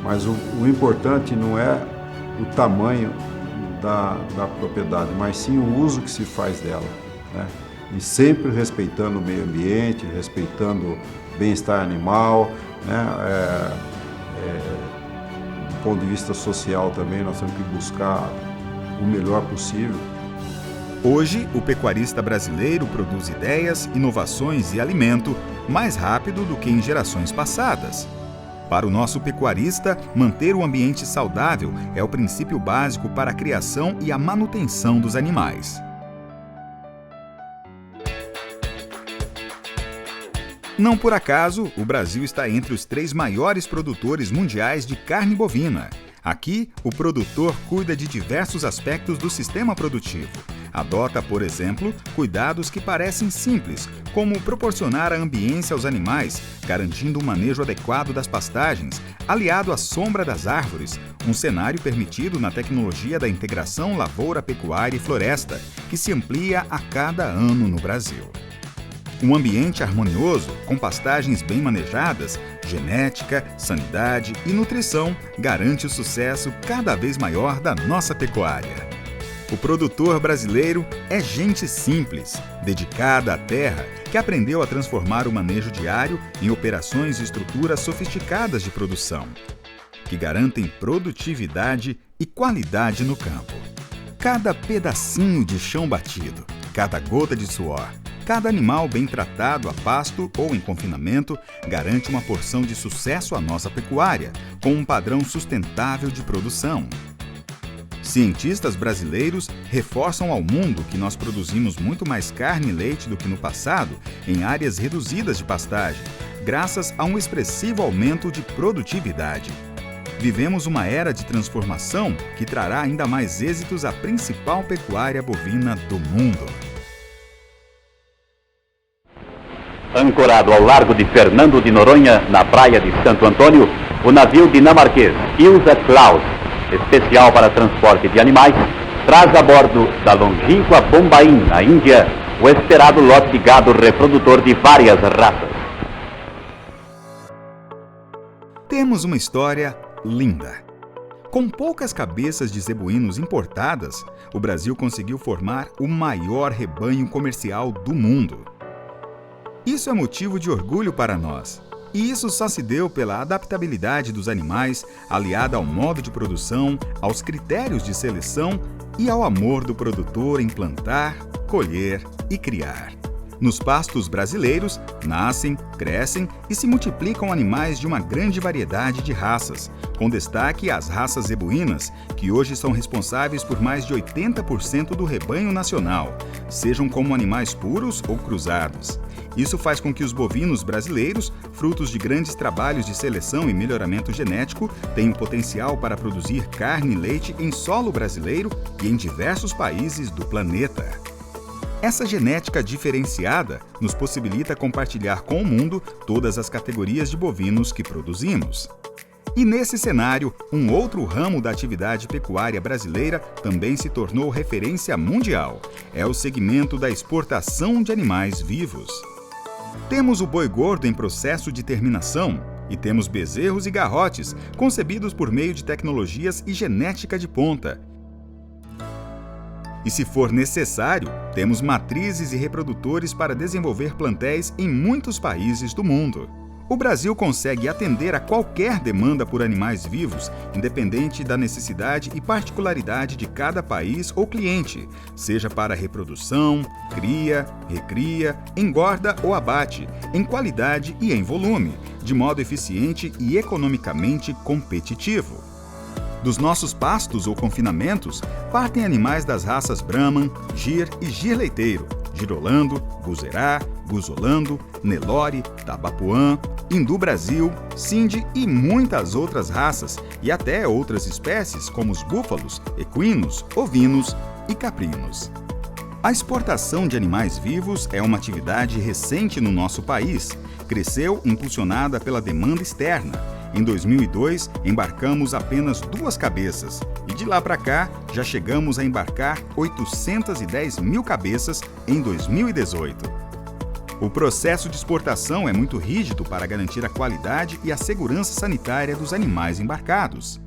Mas o importante não é o tamanho da propriedade, mas sim o uso que se faz dela, né? E sempre respeitando o meio ambiente, respeitando o bem-estar animal, né? Do ponto de vista social também, nós temos que buscar o melhor possível. Hoje, o pecuarista brasileiro produz ideias, inovações e alimento mais rápido do que em gerações passadas. Para o nosso pecuarista, manter o ambiente saudável é o princípio básico para a criação e a manutenção dos animais. Não por acaso, o Brasil está entre os 3 maiores produtores mundiais de carne bovina. Aqui, o produtor cuida de diversos aspectos do sistema produtivo. Adota, por exemplo, cuidados que parecem simples, como proporcionar a ambiência aos animais, garantindo um manejo adequado das pastagens, aliado à sombra das árvores, um cenário permitido na tecnologia da integração lavoura, pecuária e floresta, que se amplia a cada ano no Brasil. Um ambiente harmonioso, com pastagens bem manejadas, genética, sanidade e nutrição, garante o sucesso cada vez maior da nossa pecuária. O produtor brasileiro é gente simples, dedicada à terra, que aprendeu a transformar o manejo diário em operações e estruturas sofisticadas de produção, que garantem produtividade e qualidade no campo. Cada pedacinho de chão batido, cada gota de suor, cada animal bem tratado a pasto ou em confinamento garante uma porção de sucesso à nossa pecuária, com um padrão sustentável de produção. Cientistas brasileiros reforçam ao mundo que nós produzimos muito mais carne e leite do que no passado em áreas reduzidas de pastagem, graças a um expressivo aumento de produtividade. Vivemos uma era de transformação que trará ainda mais êxitos à principal pecuária bovina do mundo. Ancorado ao largo de Fernando de Noronha, na praia de Santo Antônio, o navio dinamarquês Ilse Claus, especial para transporte de animais, traz a bordo da longínqua Bombaim, na Índia, o esperado lote de gado reprodutor de várias raças. Temos uma história linda. Com poucas cabeças de zebuínos importadas, o Brasil conseguiu formar o maior rebanho comercial do mundo. Isso é motivo de orgulho para nós. E isso só se deu pela adaptabilidade dos animais, aliada ao modo de produção, aos critérios de seleção e ao amor do produtor em plantar, colher e criar. Nos pastos brasileiros, nascem, crescem e se multiplicam animais de uma grande variedade de raças, com destaque às raças zebuínas, que hoje são responsáveis por mais de 80% do rebanho nacional, sejam como animais puros ou cruzados. Isso faz com que os bovinos brasileiros, frutos de grandes trabalhos de seleção e melhoramento genético, tenham potencial para produzir carne e leite em solo brasileiro e em diversos países do planeta. Essa genética diferenciada nos possibilita compartilhar com o mundo todas as categorias de bovinos que produzimos. E nesse cenário, um outro ramo da atividade pecuária brasileira também se tornou referência mundial. É o segmento da exportação de animais vivos. Temos o boi gordo em processo de terminação e temos bezerros e garrotes concebidos por meio de tecnologias e genética de ponta. E se for necessário, temos matrizes e reprodutores para desenvolver plantéis em muitos países do mundo. O Brasil consegue atender a qualquer demanda por animais vivos, independente da necessidade e particularidade de cada país ou cliente, seja para reprodução, cria, recria, engorda ou abate, em qualidade e em volume, de modo eficiente e economicamente competitivo. Dos nossos pastos ou confinamentos, partem animais das raças Brahman, Gir e Gir Leiteiro, Girolando, Guzerá, Guzolando, Nelore, Tabapuã, Hindu Brasil, Sindhi e muitas outras raças, e até outras espécies como os búfalos, equinos, ovinos e caprinos. A exportação de animais vivos é uma atividade recente no nosso país. Cresceu impulsionada pela demanda externa. Em 2002, embarcamos apenas 2 cabeças e de lá para cá já chegamos a embarcar 810 mil cabeças em 2018. O processo de exportação é muito rígido para garantir a qualidade e a segurança sanitária dos animais embarcados.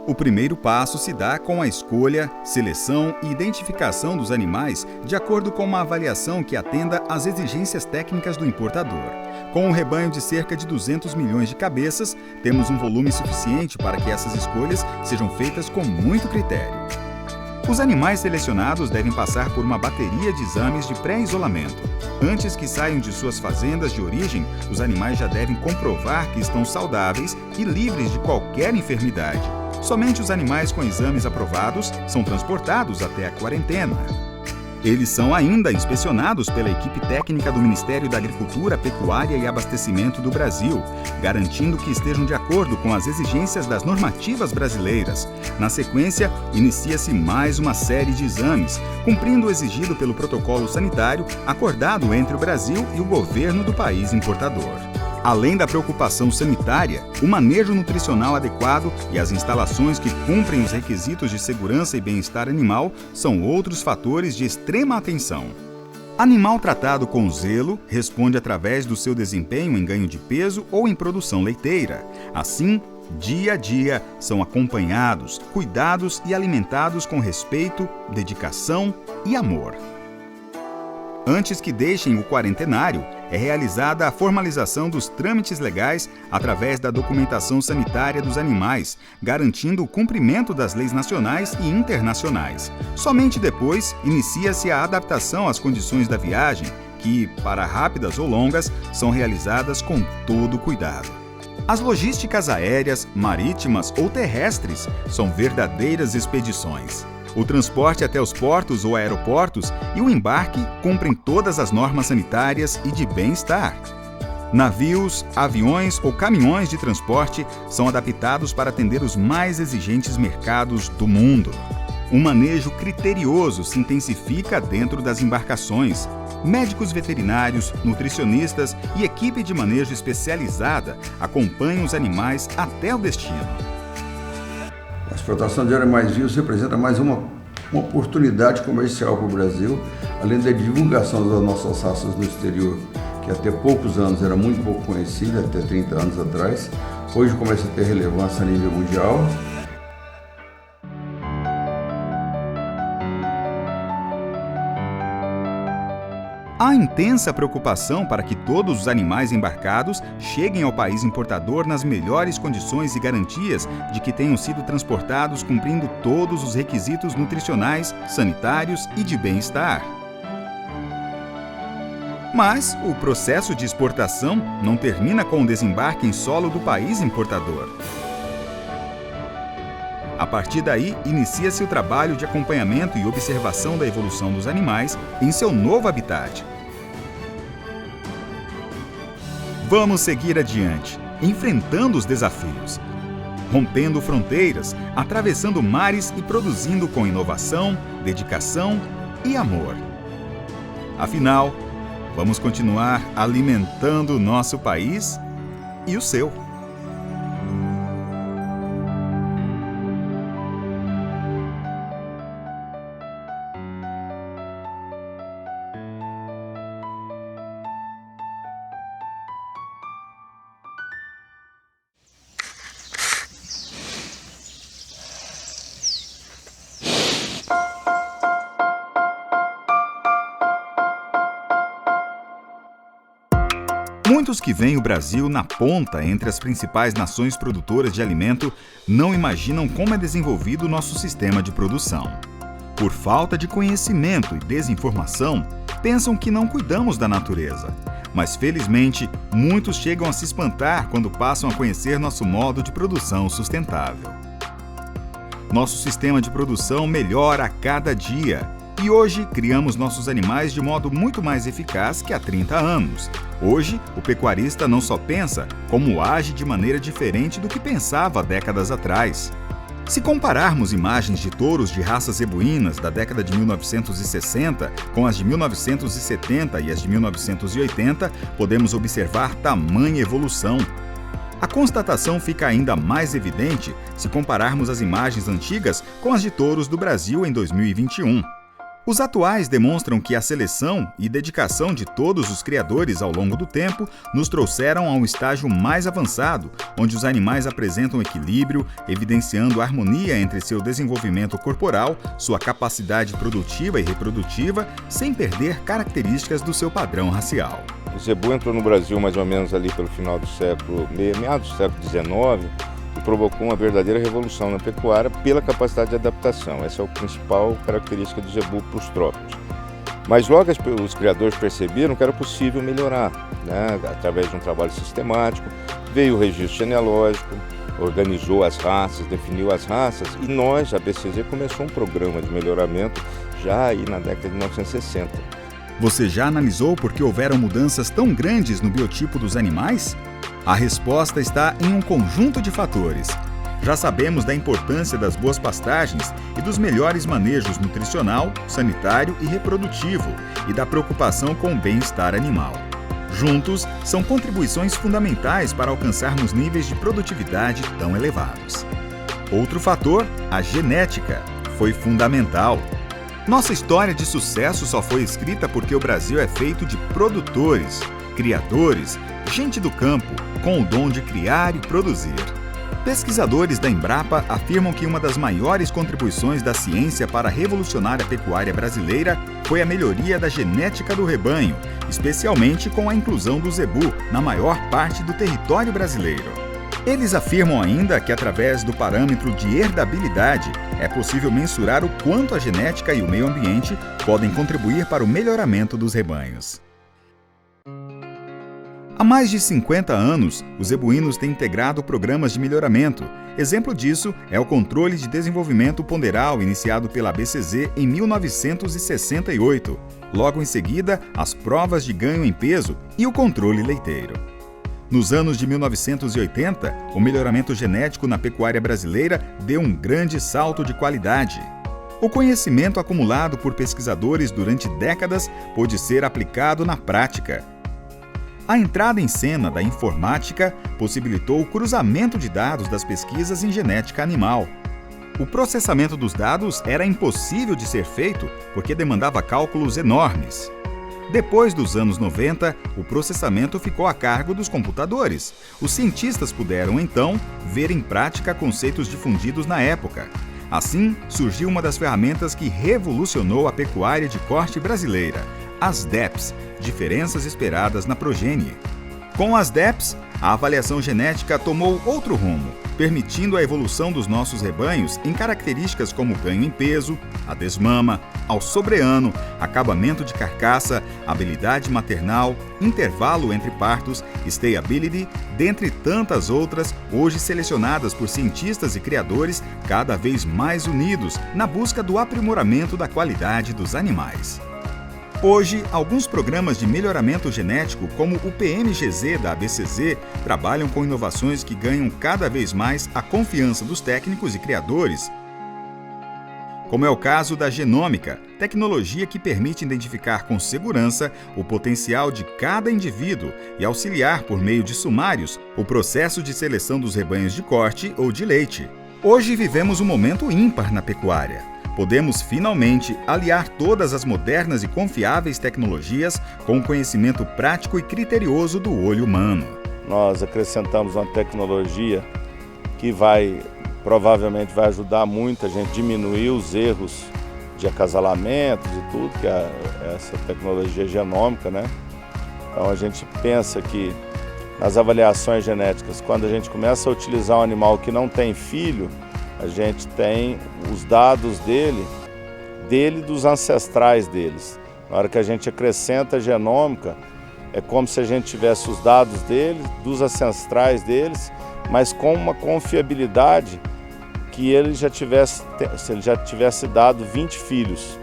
O primeiro passo se dá com a escolha, seleção e identificação dos animais de acordo com uma avaliação que atenda às exigências técnicas do importador. Com um rebanho de cerca de 200 milhões de cabeças, temos um volume suficiente para que essas escolhas sejam feitas com muito critério. Os animais selecionados devem passar por uma bateria de exames de pré-isolamento. Antes que saiam de suas fazendas de origem, os animais já devem comprovar que estão saudáveis e livres de qualquer enfermidade. Somente os animais com exames aprovados são transportados até a quarentena. Eles são ainda inspecionados pela equipe técnica do Ministério da Agricultura, Pecuária e Abastecimento do Brasil, garantindo que estejam de acordo com as exigências das normativas brasileiras. Na sequência, inicia-se mais uma série de exames, cumprindo o exigido pelo protocolo sanitário acordado entre o Brasil e o governo do país importador. Além da preocupação sanitária, o manejo nutricional adequado e as instalações que cumprem os requisitos de segurança e bem-estar animal são outros fatores de extrema atenção. Animal tratado com zelo responde através do seu desempenho em ganho de peso ou em produção leiteira. Assim, dia a dia, são acompanhados, cuidados e alimentados com respeito, dedicação e amor. Antes que deixem o quarentenário, é realizada a formalização dos trâmites legais através da documentação sanitária dos animais, garantindo o cumprimento das leis nacionais e internacionais. Somente depois, inicia-se a adaptação às condições da viagem, que, para rápidas ou longas, são realizadas com todo cuidado. As logísticas aéreas, marítimas ou terrestres são verdadeiras expedições. O transporte até os portos ou aeroportos e o embarque cumprem todas as normas sanitárias e de bem-estar. Navios, aviões ou caminhões de transporte são adaptados para atender os mais exigentes mercados do mundo. Um manejo criterioso se intensifica dentro das embarcações. Médicos veterinários, nutricionistas e equipe de manejo especializada acompanham os animais até o destino. A exportação de animais vivos representa mais uma oportunidade comercial para o Brasil, além da divulgação das nossas raças no exterior, que até poucos anos era muito pouco conhecida, até 30 anos atrás. Hoje começa a ter relevância a nível mundial. Há intensa preocupação para que todos os animais embarcados cheguem ao país importador nas melhores condições e garantias de que tenham sido transportados cumprindo todos os requisitos nutricionais, sanitários e de bem-estar. Mas o processo de exportação não termina com o desembarque em solo do país importador. A partir daí, inicia-se o trabalho de acompanhamento e observação da evolução dos animais em seu novo habitat. Vamos seguir adiante, enfrentando os desafios, rompendo fronteiras, atravessando mares e produzindo com inovação, dedicação e amor. Afinal, vamos continuar alimentando o nosso país e o seu. Muitos que veem o Brasil na ponta entre as principais nações produtoras de alimento não imaginam como é desenvolvido o nosso sistema de produção. Por falta de conhecimento e desinformação, pensam que não cuidamos da natureza. Mas, felizmente, muitos chegam a se espantar quando passam a conhecer nosso modo de produção sustentável. Nosso sistema de produção melhora a cada dia. E hoje, criamos nossos animais de modo muito mais eficaz que há 30 anos. Hoje, o pecuarista não só pensa, como age de maneira diferente do que pensava há décadas atrás. Se compararmos imagens de touros de raças zebuínas da década de 1960 com as de 1970 e as de 1980, podemos observar tamanha evolução. A constatação fica ainda mais evidente se compararmos as imagens antigas com as de touros do Brasil em 2021. Os atuais demonstram que a seleção e dedicação de todos os criadores ao longo do tempo nos trouxeram a um estágio mais avançado, onde os animais apresentam equilíbrio, evidenciando harmonia entre seu desenvolvimento corporal, sua capacidade produtiva e reprodutiva, sem perder características do seu padrão racial. O zebu entrou no Brasil mais ou menos ali pelo final do século, meados do século XIX, e provocou uma verdadeira revolução na pecuária pela capacidade de adaptação. Essa é a principal característica do zebu para os trópicos. Mas logo os criadores perceberam que era possível melhorar, né? Através de um trabalho sistemático. Veio o registro genealógico, organizou as raças, definiu as raças, e nós, a BCZ, começou um programa de melhoramento já aí na década de 1960. Você já analisou por que houveram mudanças tão grandes no biotipo dos animais? A resposta está em um conjunto de fatores. Já sabemos da importância das boas pastagens e dos melhores manejos nutricional, sanitário e reprodutivo, e da preocupação com o bem-estar animal. Juntos, são contribuições fundamentais para alcançarmos níveis de produtividade tão elevados. Outro fator, a genética, foi fundamental. Nossa história de sucesso só foi escrita porque o Brasil é feito de produtores, criadores, gente do campo, com o dom de criar e produzir. Pesquisadores da Embrapa afirmam que uma das maiores contribuições da ciência para revolucionar a pecuária brasileira foi a melhoria da genética do rebanho, especialmente com a inclusão do zebu na maior parte do território brasileiro. Eles afirmam ainda que, através do parâmetro de herdabilidade, é possível mensurar o quanto a genética e o meio ambiente podem contribuir para o melhoramento dos rebanhos. Há mais de 50 anos, os zebuínos têm integrado programas de melhoramento. Exemplo disso é o controle de desenvolvimento ponderal iniciado pela BCZ em 1968. Logo em seguida, as provas de ganho em peso e o controle leiteiro. Nos anos de 1980, o melhoramento genético na pecuária brasileira deu um grande salto de qualidade. O conhecimento acumulado por pesquisadores durante décadas pôde ser aplicado na prática. A entrada em cena da informática possibilitou o cruzamento de dados das pesquisas em genética animal. O processamento dos dados era impossível de ser feito porque demandava cálculos enormes. Depois dos anos 90, o processamento ficou a cargo dos computadores. Os cientistas puderam, então, ver em prática conceitos difundidos na época. Assim, surgiu uma das ferramentas que revolucionou a pecuária de corte brasileira, as DEPs, diferenças esperadas na progênie. Com as DEPs, a avaliação genética tomou outro rumo, permitindo a evolução dos nossos rebanhos em características como ganho em peso, a desmama, ao sobreano, acabamento de carcaça, habilidade maternal, intervalo entre partos, stayability, dentre tantas outras, hoje selecionadas por cientistas e criadores cada vez mais unidos na busca do aprimoramento da qualidade dos animais. Hoje, alguns programas de melhoramento genético, como o PMGZ da ABCZ, trabalham com inovações que ganham cada vez mais a confiança dos técnicos e criadores, como é o caso da genômica, tecnologia que permite identificar com segurança o potencial de cada indivíduo e auxiliar, por meio de sumários, o processo de seleção dos rebanhos de corte ou de leite. Hoje vivemos um momento ímpar na pecuária. Podemos finalmente aliar todas as modernas e confiáveis tecnologias com o conhecimento prático e criterioso do olho humano. Nós acrescentamos uma tecnologia que provavelmente vai ajudar muito a gente a diminuir os erros de acasalamento e tudo, que é essa tecnologia genômica, né? Então a gente pensa que nas avaliações genéticas, quando a gente começa a utilizar um animal que não tem filho, a gente tem os dados dele e dos ancestrais deles. Na hora que a gente acrescenta a genômica, é como se a gente tivesse os dados dele, dos ancestrais deles, mas com uma confiabilidade que se ele já tivesse dado 20 filhos.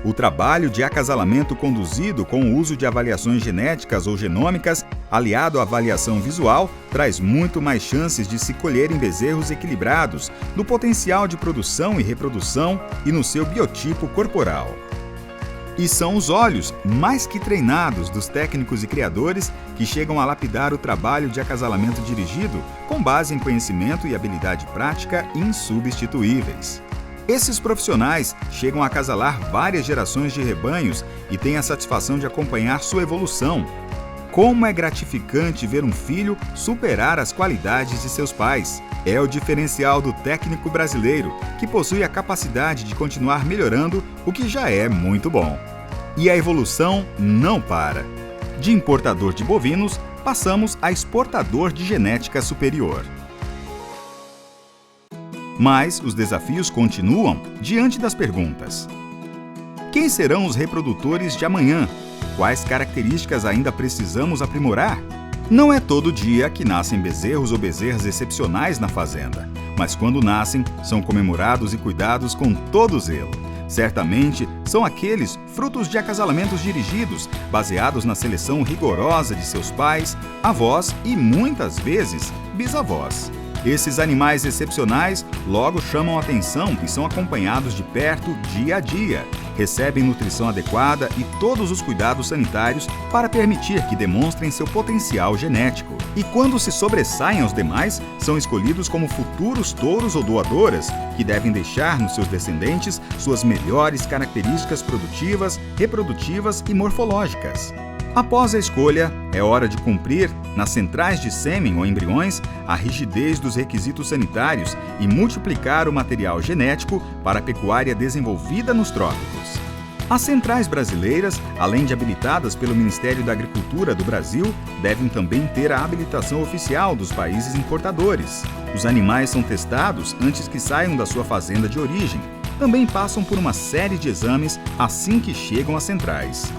O trabalho de acasalamento conduzido com o uso de avaliações genéticas ou genômicas, aliado à avaliação visual, traz muito mais chances de se colherem bezerros equilibrados no potencial de produção e reprodução e no seu biotipo corporal. E são os olhos, mais que treinados, dos técnicos e criadores que chegam a lapidar o trabalho de acasalamento dirigido com base em conhecimento e habilidade prática insubstituíveis. Esses profissionais chegam a acasalar várias gerações de rebanhos e têm a satisfação de acompanhar sua evolução. Como é gratificante ver um filho superar as qualidades de seus pais. É o diferencial do técnico brasileiro, que possui a capacidade de continuar melhorando o que já é muito bom. E a evolução não para. De importador de bovinos, passamos a exportador de genética superior. Mas os desafios continuam diante das perguntas. Quem serão os reprodutores de amanhã? Quais características ainda precisamos aprimorar? Não é todo dia que nascem bezerros ou bezerras excepcionais na fazenda, mas quando nascem, são comemorados e cuidados com todo zelo. Certamente são aqueles frutos de acasalamentos dirigidos, baseados na seleção rigorosa de seus pais, avós e, muitas vezes, bisavós. Esses animais excepcionais logo chamam a atenção e são acompanhados de perto dia a dia. Recebem nutrição adequada e todos os cuidados sanitários para permitir que demonstrem seu potencial genético. E quando se sobressaem aos demais, são escolhidos como futuros touros ou doadoras, que devem deixar nos seus descendentes suas melhores características produtivas, reprodutivas e morfológicas. Após a escolha, é hora de cumprir, nas centrais de sêmen ou embriões, a rigidez dos requisitos sanitários e multiplicar o material genético para a pecuária desenvolvida nos trópicos. As centrais brasileiras, além de habilitadas pelo Ministério da Agricultura do Brasil, devem também ter a habilitação oficial dos países importadores. Os animais são testados antes que saiam da sua fazenda de origem. Também passam por uma série de exames assim que chegam às centrais.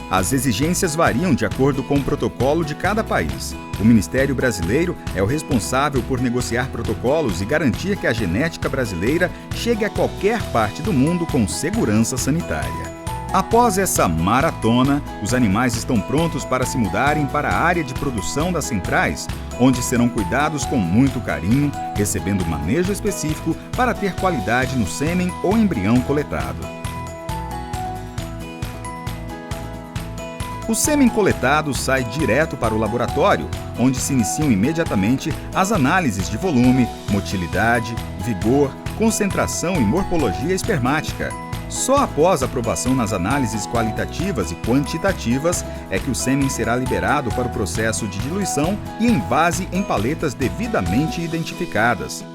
As exigências variam de acordo com o protocolo de cada país. O Ministério Brasileiro é o responsável por negociar protocolos e garantir que a genética brasileira chegue a qualquer parte do mundo com segurança sanitária. Após essa maratona, os animais estão prontos para se mudarem para a área de produção das centrais, onde serão cuidados com muito carinho, recebendo manejo específico para ter qualidade no sêmen ou embrião coletado. O sêmen coletado sai direto para o laboratório, onde se iniciam imediatamente as análises de volume, motilidade, vigor, concentração e morfologia espermática. Só após aprovação nas análises qualitativas e quantitativas é que o sêmen será liberado para o processo de diluição e envase em paletas devidamente identificadas.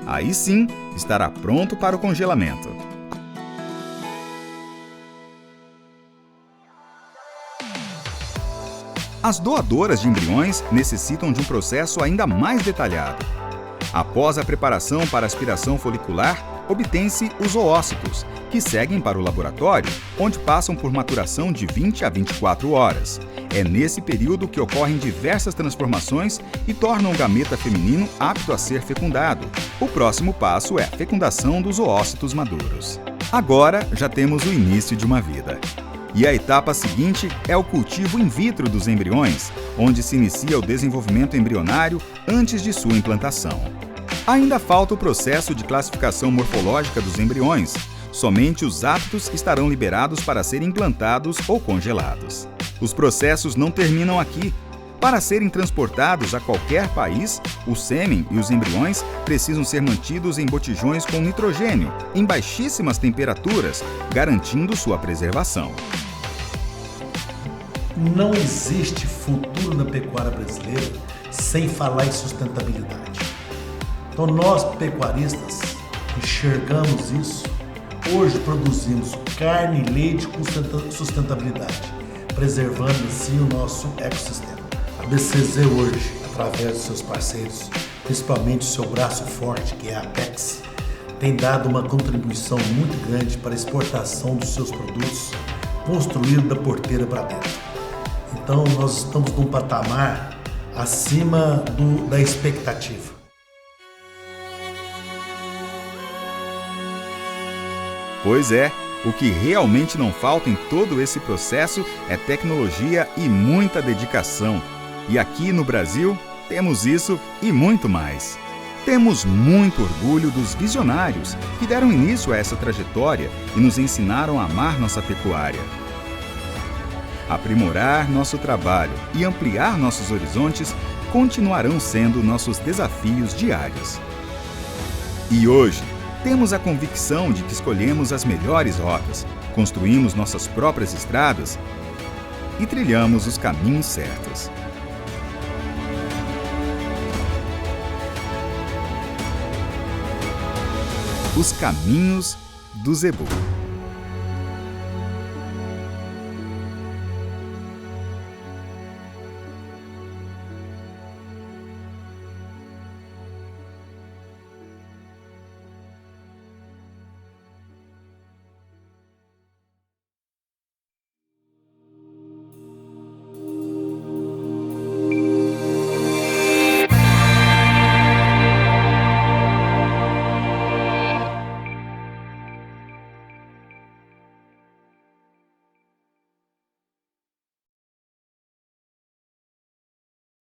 Aí sim, estará pronto para o congelamento. As doadoras de embriões necessitam de um processo ainda mais detalhado. Após a preparação para aspiração folicular, obtém-se os oócitos, que seguem para o laboratório, onde passam por maturação de 20 a 24 horas. É nesse período que ocorrem diversas transformações e tornam o gameta feminino apto a ser fecundado. O próximo passo é a fecundação dos oócitos maduros. Agora já temos o início de uma vida. E a etapa seguinte é o cultivo in vitro dos embriões, onde se inicia o desenvolvimento embrionário antes de sua implantação. Ainda falta o processo de classificação morfológica dos embriões. Somente os aptos estarão liberados para serem implantados ou congelados. Os processos não terminam aqui. Para serem transportados a qualquer país, o sêmen e os embriões precisam ser mantidos em botijões com nitrogênio, em baixíssimas temperaturas, garantindo sua preservação. Não existe futuro na pecuária brasileira sem falar em sustentabilidade. Então nós, pecuaristas, enxergamos isso. Hoje produzimos carne e leite com sustentabilidade. preservando assim o nosso ecossistema. A BCZ hoje, através dos seus parceiros, principalmente o seu braço forte, que é a Apex, tem dado uma contribuição muito grande para a exportação dos seus produtos, construído da porteira para dentro. Então nós estamos num patamar acima da expectativa. Pois é, o que realmente não falta em todo esse processo é tecnologia e muita dedicação. E aqui no Brasil, temos isso e muito mais. Temos muito orgulho dos visionários que deram início a essa trajetória e nos ensinaram a amar nossa pecuária. Aprimorar nosso trabalho e ampliar nossos horizontes continuarão sendo nossos desafios diários. E hoje, temos a convicção de que escolhemos as melhores rotas, construímos nossas próprias estradas e trilhamos os caminhos certos. Os caminhos do Zebu.